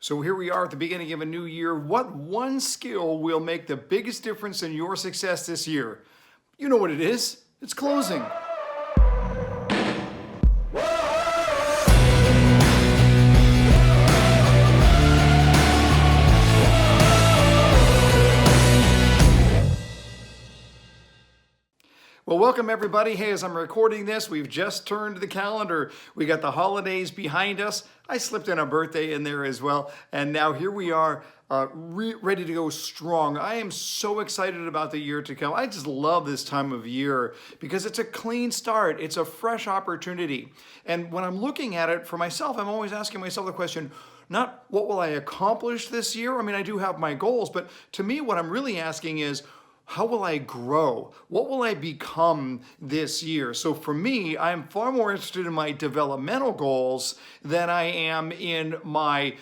So here we are at the beginning of a new year. What one skill will make the biggest difference in your success this year? You know what it is. It's closing. Well, welcome everybody. Hey, as I'm recording this, we've just turned the calendar. We got the holidays behind us. I slipped in a birthday in there as well. And now here we are, ready to go strong. I am so excited about the year to come. I just love this time of year because it's a clean start. It's a fresh opportunity. And when I'm looking at it for myself, I'm always asking myself the question, not what will I accomplish this year? I mean, I do have my goals, but to me, what I'm really asking is, how will I grow? What will I become this year? So for me, I'm far more interested in my developmental goals than I am in my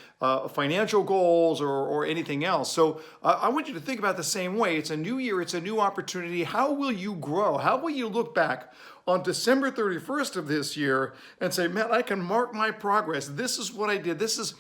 financial goals or anything else. So I want you to think about the same way. It's a new year, it's a new opportunity. How will you grow? How will you look back on December 31st of this year and say, man, I can mark my progress. This is what I did. This is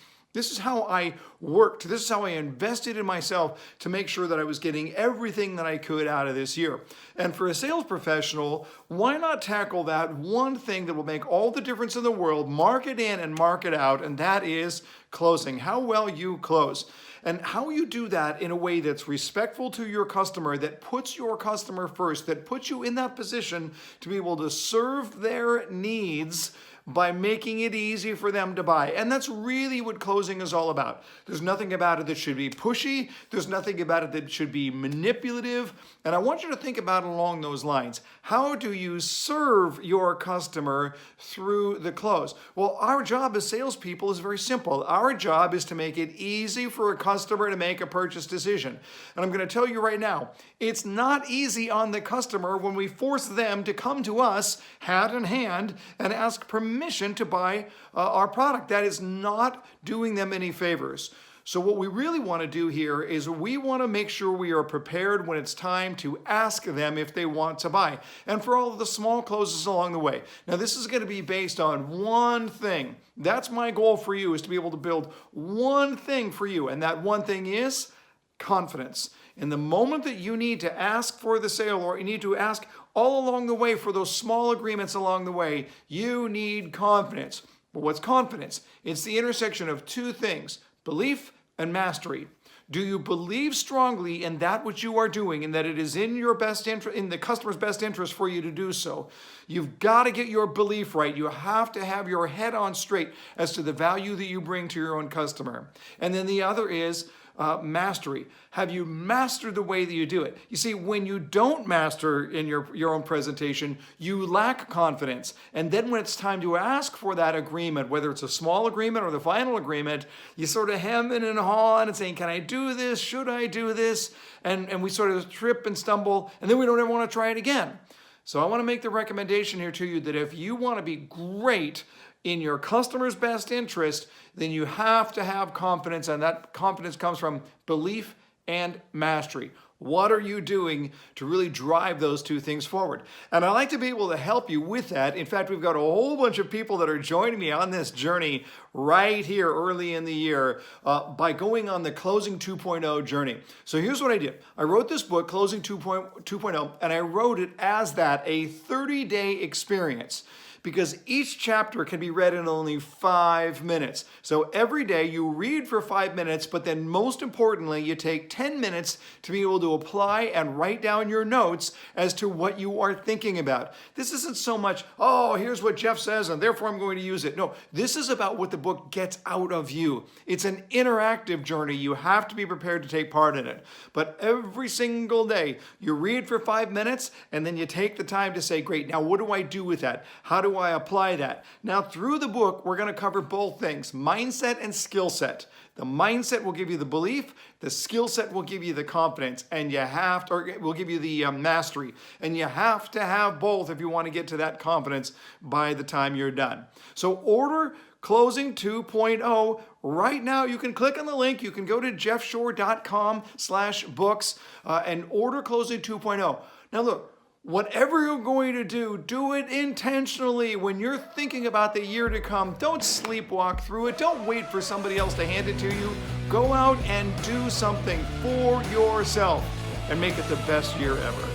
how I worked. This is how I invested in myself to make sure that I was getting everything that I could out of this year. And for a sales professional, why not tackle that one thing that will make all the difference in the world, mark it in and mark it out, and that is closing. How well you close. And how you do that in a way that's respectful to your customer, that puts your customer first, that puts you in that position to be able to serve their needs by making it easy for them to buy. And that's really what closing is all about. There's nothing about it that should be pushy. There's nothing about it that should be manipulative. And I want you to think about it along those lines. How do you serve your customer through the close? Well, our job as salespeople is very simple. Our job is to make it easy for a customer to make a purchase decision. And I'm going to tell you right now, it's not easy on the customer when we force them to come to us hat in hand and ask permission to buy our product. That is not doing them any favors. So what we really want to do here is we want to make sure we are prepared when it's time to ask them if they want to buy. And for all of the small closes along the way. Now this is going to be based on one thing. That's my goal for you, is to be able to build one thing for you. And that one thing is confidence. In the moment that you need to ask for the sale, or you need to ask all along the way for those small agreements along the way, you need confidence. But what's confidence? It's the intersection of two things, belief and mastery. Do you believe strongly in that which you are doing and that it is in your best interest, in the customer's best interest for you to do so? You've got to get your belief right. You have to have your head on straight as to the value that you bring to your own customer. And then the other is mastery. Have you mastered the way that you do it? You see, when you don't master in your own presentation, you lack confidence. And then when it's time to ask for that agreement, whether it's a small agreement or the final agreement, you sort of hem and haw and saying, can I do this? Should I do this? And we sort of trip and stumble, and then we don't ever want to try it again. So I want to make the recommendation here to you that if you want to be great in your customer's best interest, then you have to have confidence, and that confidence comes from belief and mastery. What are you doing to really drive those two things forward? And I'd like to be able to help you with that. In fact, we've got a whole bunch of people that are joining me on this journey right here early in the year by going on the Closing 2.0 journey. So here's what I did. I wrote this book, Closing 2.0, and I wrote it as that, a 30-day experience, because each chapter can be read in only 5 minutes. So every day you read for 5 minutes, but then most importantly, you take 10 minutes to be able to apply and write down your notes as to what you are thinking about. This isn't so much, oh, here's what Jeff says, and therefore I'm going to use it. No, this is about what the book gets out of you. It's an interactive journey. You have to be prepared to take part in it. But every single day, you read for 5 minutes, and then you take the time to say, great, now what do I do with that? How do I apply that? Now, through the book, we're going to cover both things, mindset and skill set. The mindset will give you the belief, the skill set will give you the confidence, and you have to, or will give you the mastery. And you have to have both if you want to get to that confidence by the time you're done. So order Closing 2.0 right now. You can click on the link. You can go to jeffshore.com/books and order Closing 2.0. Now look, Whatever you're going to do it intentionally. When you're thinking about the year to come, don't sleepwalk through it. Don't wait for somebody else to hand it to you. Go out and do something for yourself and make it the best year ever.